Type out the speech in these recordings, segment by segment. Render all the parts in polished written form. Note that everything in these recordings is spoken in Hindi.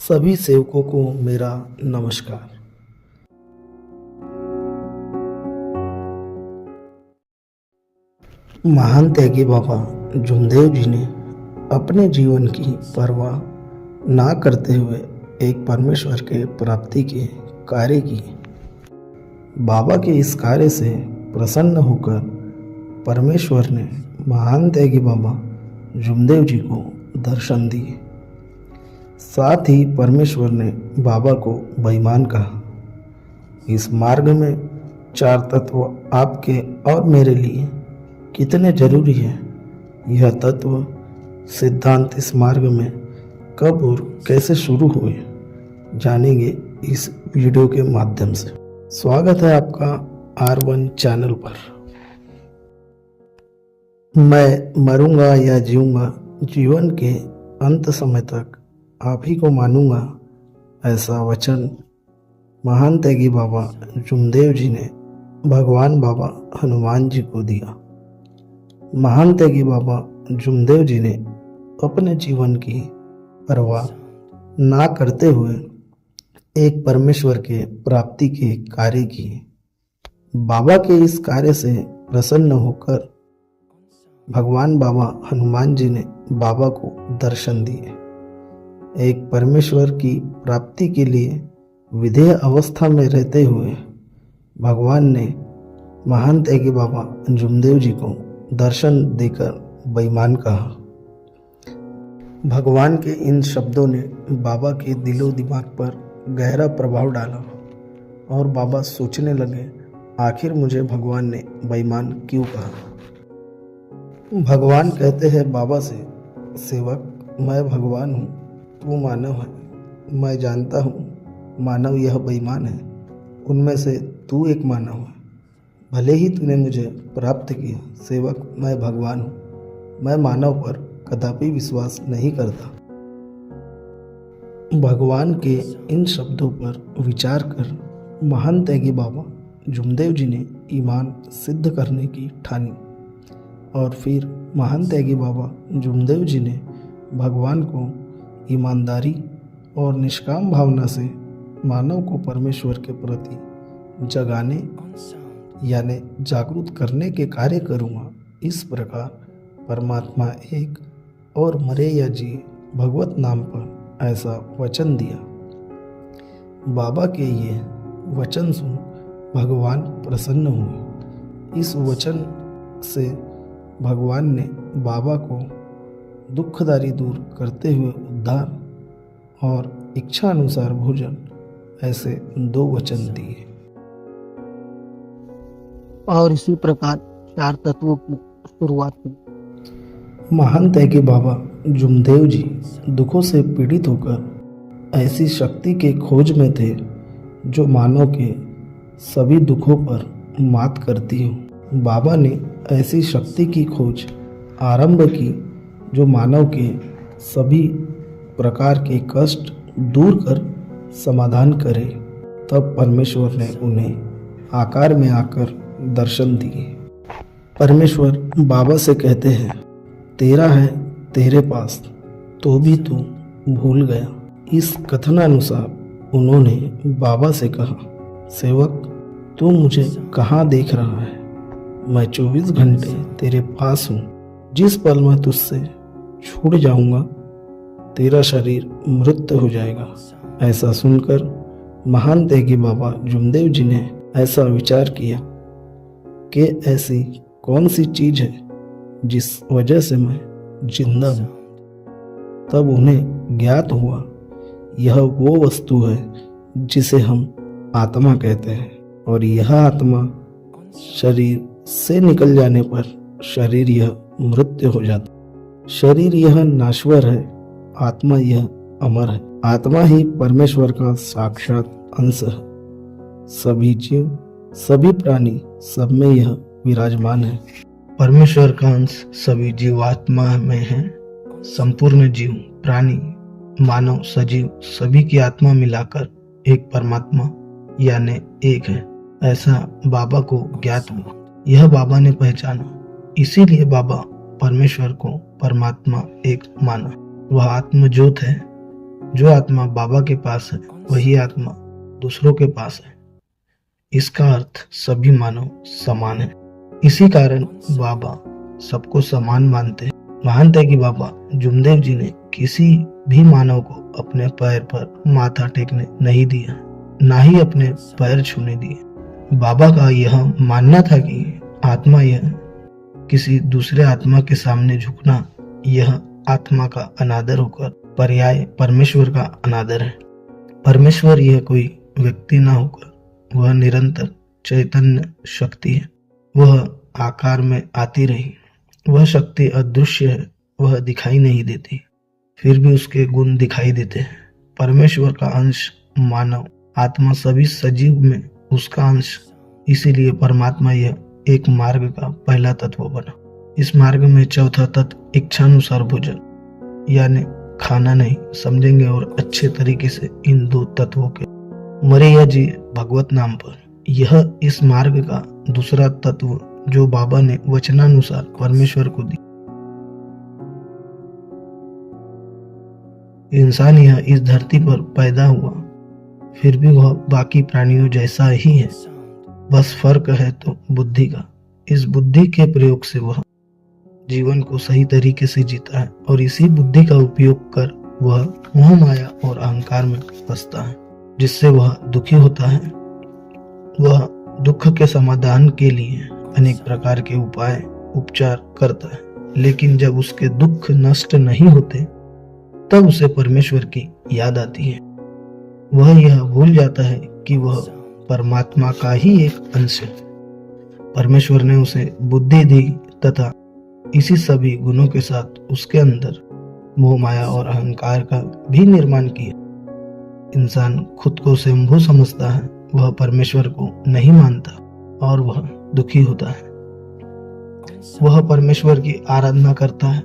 सभी सेवकों को मेरा नमस्कार। महान त्यागी बाबा जुमदेव जी ने अपने जीवन की परवाह ना करते हुए एक परमेश्वर के प्राप्ति के कार्य किए। बाबा के इस कार्य से प्रसन्न होकर परमेश्वर ने महान त्यागी बाबा जुमदेव जी को दर्शन दिए। साथ ही परमेश्वर ने बाबा को बेईमान कहा। इस मार्ग में चार तत्व आपके और मेरे लिए कितने जरूरी है, यह तत्व सिद्धांत इस मार्ग में कब और कैसे शुरू हुए, जानेंगे इस वीडियो के माध्यम से। स्वागत है आपका R1 चैनल पर। मैं मरूंगा या जीऊंगा, जीवन के अंत समय तक आप ही को मानूंगा, ऐसा वचन महान त्यागी बाबा जुमदेव जी ने भगवान बाबा हनुमान जी को दिया। महान त्यागी बाबा जुमदेव जी ने अपने जीवन की परवाह ना करते हुए एक परमेश्वर के प्राप्ति के कार्य किए। बाबा के इस कार्य से प्रसन्न होकर भगवान बाबा हनुमान जी ने बाबा को दर्शन दिए। एक परमेश्वर की प्राप्ति के लिए विधेय अवस्था में रहते हुए भगवान ने महान त्यागी बाबा जुमदेव जी को दर्शन देकर बेईमान कहा। भगवान के इन शब्दों ने बाबा के दिलो दिमाग पर गहरा प्रभाव डाला और बाबा सोचने लगे, आखिर मुझे भगवान ने बेईमान क्यों कहा। भगवान कहते हैं बाबा से, सेवक मैं भगवान हूँ, तू मानव है। मैं जानता हूँ मानव यह बेईमान है, उनमें से तू एक मानव है। भले ही तूने मुझे प्राप्त किया, सेवक मैं भगवान हूँ, मैं मानव पर कदापि विश्वास नहीं करता। भगवान के इन शब्दों पर विचार कर महान त्यागी बाबा जुमदेव जी ने ईमान सिद्ध करने की ठानी और फिर महान त्यागी बाबा जुमदेव जी ने भगवान को ईमानदारी और निष्काम भावना से मानव को परमेश्वर के प्रति जगाने यानी जागरूक करने के कार्य करूँगा। इस प्रकार परमात्मा एक और मरे या जिए भगवत नाम पर ऐसा वचन दिया। बाबा के ये वचन सुन भगवान प्रसन्न हुए। इस वचन से भगवान ने बाबा को दुखदारी दूर करते हुए उद्धार और इच्छा अनुसार भोजन ऐसे 2 वचन दिए और इसी प्रकार 4 तत्वों की शुरुआत हुई। महान त्यागी बाबा जुमदेव जी दुखों से पीड़ित होकर ऐसी शक्ति के खोज में थे जो मानव के सभी दुखों पर मात करती हो। बाबा ने ऐसी शक्ति की खोज आरंभ की जो मानव के सभी प्रकार के कष्ट दूर कर समाधान करे। तब परमेश्वर ने उन्हें आकार में आकर दर्शन दिए। परमेश्वर बाबा से कहते हैं, तेरा है तेरे पास तो भी तू भूल गया। इस कथनानुसार उन्होंने बाबा से कहा, सेवक तू मुझे कहाँ देख रहा है? मैं 24 घंटे तेरे पास हूँ। जिस पल मैं तुझसे छूट जाऊंगा तेरा शरीर मृत हो जाएगा। ऐसा सुनकर महान त्यागी बाबा जुमदेव जी ने ऐसा विचार किया कि ऐसी कौन सी चीज है जिस वजह से मैं जिंदा हूँ। तब उन्हें ज्ञात हुआ यह वो वस्तु है जिसे हम आत्मा कहते हैं और यह आत्मा शरीर से निकल जाने पर शरीर यह मृत्यु हो जाता। शरीर यह नाश्वर है, आत्मा यह अमर है। आत्मा ही परमेश्वर का साक्षात अंश है। सभी जीव सभी प्राणी सब में यह विराजमान है। परमेश्वर का अंश सभी जीवात्मा में है। संपूर्ण जीव प्राणी मानव सजीव सभी की आत्मा मिलाकर एक परमात्मा यानी एक है, ऐसा बाबा को ज्ञात हुआ। यह बाबा ने पहचाना, इसीलिए बाबा परमेश्वर को परमात्मा एक माना। वह आत्म ज्योत है जो आत्मा बाबा के पास है वही आत्मा दूसरों के पास है। इसका अर्थ सभी मानव समान है। इसी कारण बाबा सबको समान मानते हैं। मानते हैं कि बाबा जुमदेव जी ने किसी भी मानव को अपने पैर पर माथा टेकने नहीं दिया, ना ही अपने पैर छूने दिए। बाबा का यह मानना था कि आत्मा यह किसी दूसरे आत्मा के सामने झुकना यह आत्मा का अनादर होकर पर्याय परमेश्वर का अनादर है। परमेश्वर यह कोई व्यक्ति ना होकर वह निरंतर चैतन्य शक्ति है। वह आकार में आती रही। वह शक्ति अदृश्य है, वह दिखाई नहीं देती, फिर भी उसके गुण दिखाई देते हैं। परमेश्वर का अंश मानव आत्मा सभी सजीव में उसका अंश, इसीलिए परमात्मा यह एक मार्ग का पहला तत्व बना। इस मार्ग में चौथा तत्व इच्छानुसार भोजन, यानी खाना नहीं समझेंगे और अच्छे तरीके से इन दो तत्वों के मरैया जी भगवत नाम पर। यह इस मार्ग का दूसरा तत्व जो बाबा ने वचनानुसार परमेश्वर को दी। इंसान यह इस धरती पर पैदा हुआ, फिर भी वह बाकी प्राणियों जैसा ही है, बस फर्क है तो बुद्धि का। इस बुद्धि के प्रयोग से वह जीवन को सही तरीके से जीता है और इसी बुद्धि का उपयोग कर वह मोह माया और अहंकार में फंसता है, जिससे वह दुखी होता है। वह दुख के समाधान के लिए अनेक प्रकार के उपाय उपचार करता है, लेकिन जब उसके दुख नष्ट नहीं होते तब उसे परमेश्वर की याद आती है। वह यह भूल जाता है कि वह परमात्मा का ही एक अंश है। परमेश्वर ने उसे बुद्धि दी तथा इसी सभी गुणों के साथ उसके अंदर मोह माया और अहंकार का भी निर्माण किया। इंसान खुद को स्वयंभू समझता है, वह परमेश्वर को नहीं मानता और वह दुखी होता है। वह परमेश्वर की आराधना करता है।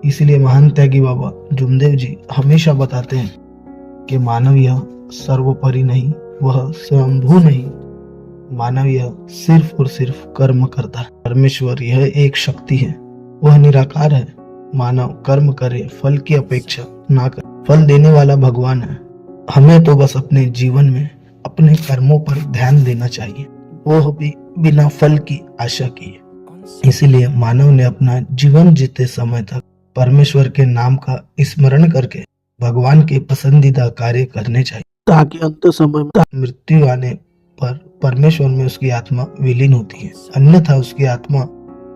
इसलिए महान त्यागी बाबा जुमदेव जी हमेशा बताते हैं कि मानव यह सर्वोपरि नहीं, वह स्वयंभू नहीं। मानव यह सिर्फ और सिर्फ कर्म करता है। परमेश्वर यह एक शक्ति है, वह निराकार है। मानव कर्म करे, फल की अपेक्षा ना करे। फल देने वाला भगवान है। हमें तो बस अपने जीवन में अपने कर्मों पर ध्यान देना चाहिए, वो भी बिना फल की आशा किए। इसीलिए मानव ने अपना जीवन जीते समय तक परमेश्वर के नाम का स्मरण करके भगवान के पसंदीदा कार्य करने चाहिए, ताकि अंत समय में मृत्यु आने पर परमेश्वर में उसकी आत्मा विलीन होती है। अन्यथा उसकी आत्मा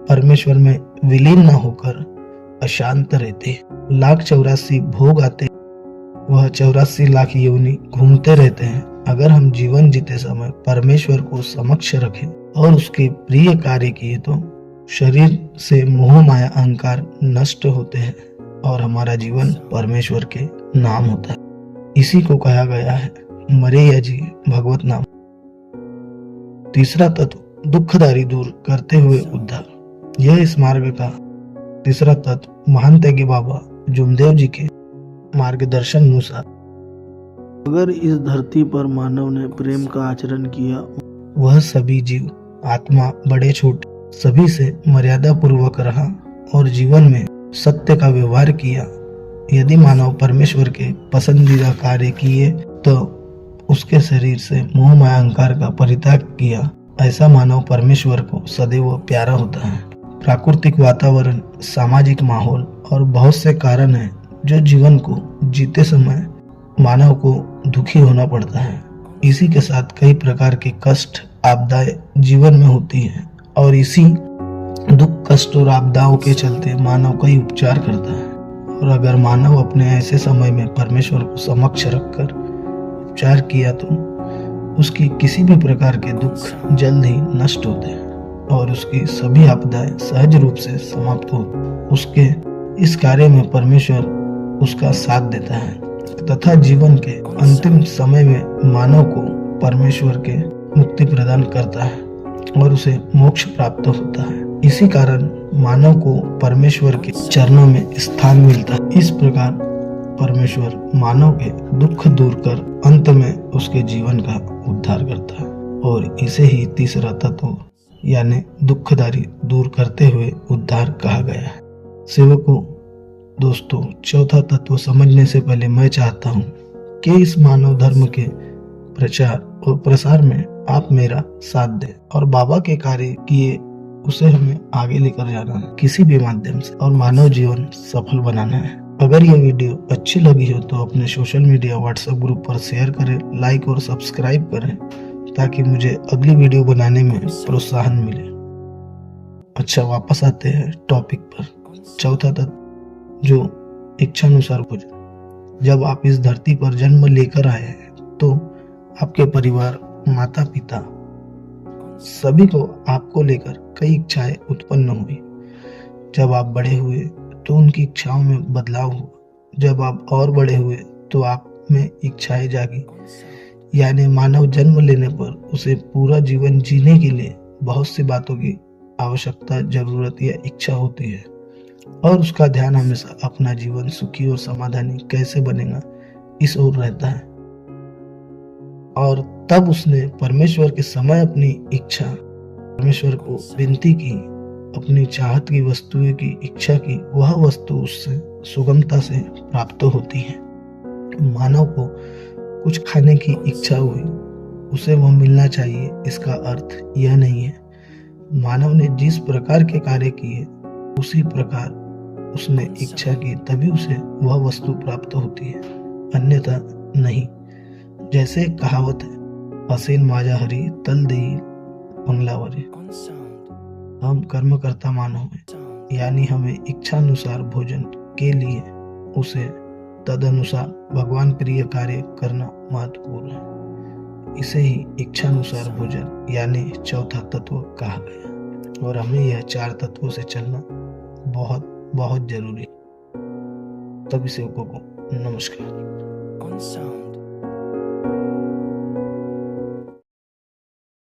परमेश्वर में विलीन न होकर अशांत रहते। 1,84,00,000 भोग आते, वह 84 लाख योनि घूमते रहते हैं। अगर हम जीवन जीते समय परमेश्वर को समक्ष रखें और उसके प्रिय कार्य किए तो शरीर से मोह माया अहंकार नष्ट होते हैं और हमारा जीवन परमेश्वर के नाम होता है। इसी को कहा गया है मरैया जी भगवत नाम। तीसरा तत्व दुखदारी दूर करते हुए उद्धार। यह इस मार्ग का तीसरा तत्व महान त्यागी बाबा जुमदेव जी के मार्गदर्शन अनुसार। अगर इस धरती पर मानव ने प्रेम का आचरण किया, वह सभी जीव आत्मा बड़े छोटे सभी से मर्यादा पूर्वक रहा और जीवन में सत्य का व्यवहार किया। यदि मानव परमेश्वर के पसंदीदा कार्य किए तो उसके शरीर से मोह माया अहंकार का परित्याग किया, ऐसा मानव परमेश्वर को सदैव प्यारा होता है। प्राकृतिक वातावरण, सामाजिक माहौल और बहुत से कारण हैं जो जीवन को जीते समय मानव को दुखी होना पड़ता है। इसी के साथ कई प्रकार के कष्ट आपदाएं जीवन में होती हैं और इसी दुख कष्ट और आपदाओं के चलते मानव कई उपचार करता है। और अगर मानव अपने ऐसे समय में परमेश्वर को समक्ष रखकर उपचार किया तो उसकी किसी भी प्रकार के दुख जल्द ही नष्ट होते हैं और उसकी सभी आपदाएं सहज रूप से समाप्त होती। उसके इस कार्य में परमेश्वर उसका साथ देता है तथा जीवन के अंतिम समय में मानव को परमेश्वर के मुक्ति प्रदान करता है और उसे मोक्ष प्राप्त होता है। इसी कारण मानव को परमेश्वर के चरणों में स्थान मिलता है। इस प्रकार परमेश्वर मानव के दुख दूर कर अंत में उसके जीवन का उद्धार करता है और इसे ही तीसरा तत्व यानी दुखदारी दूर करते हुए उद्धार कहा गया है। सेवकों, दोस्तों, चौथा तत्व समझने से पहले मैं चाहता हूँ कि इस मानव धर्म के प्रचार और प्रसार में आप मेरा साथ दें और बाबा के कार्य किए उसे हमें आगे लेकर जाना है किसी भी माध्यम से और मानव जीवन सफल बनाना है। अगर ये वीडियो अच्छी लगी हो तो अपने सोशल मीडिया व्हाट्सएप ग्रुप पर शेयर करें, लाइक और सब्सक्राइब करें ताकि मुझे अगली वीडियो बनाने में प्रोत्साहन मिले। अच्छा, वापस आते हैं टॉपिक पर। चौथा तत्व जो इच्छानुसार भोजन। जब आप इस धरती पर जन्म लेकर आए हैं तो आपके परिवार, माता पिता सभी को आपको लेकर कई इच्छाएं उत्पन्न हुई। जब आप बड़े हुए तो उनकी इच्छाओं में बदलाव हुआ। जब आप और बड़े हुए तो आप में इच्छाएं जागी। यानी मानव जन्म लेने पर उसे पूरा जीवन जीने के लिए बहुत सी बातों की आवश्यकता, जरूरत या इच्छा होती है और उसका ध्यान हमेशा अपना जीवन सुखी और समाधानी कैसे बनेगा इस ओर रहता है। और तब उसने परमेश्वर के समय अपनी इच्छा, परमेश्वर को विनती की, अपनी चाहत की वस्तुएं की इच्छा की, वह वस्तु उससे सुगमता से प्राप्त होती है। मानव को कुछ खाने की इच्छा हुई, उसे वह मिलना चाहिए, इसका अर्थ यह नहीं है। मानव ने जिस प्रकार के कार्य किए उसी प्रकार उसने इच्छा की, तभी उसे वह वस्तु प्राप्त होती है, अन्यथा नहीं। जैसे एक कहावत है, हसीन माजा हरी तल देई बंगलावरी। हम कर्म करता मानव हैं, यानी हमें इच्छानुसार भोजन के लिए उसे तदनुसार भगवान प्रिय कार्य करना महत्वपूर्ण है। इसे ही इच्छानुसार भोजन यानी चौथा तत्व कहा गया और हमें यह 4 तत्वों से चलना बहुत बहुत जरूरी है। तभी सेवकों को नमस्कार।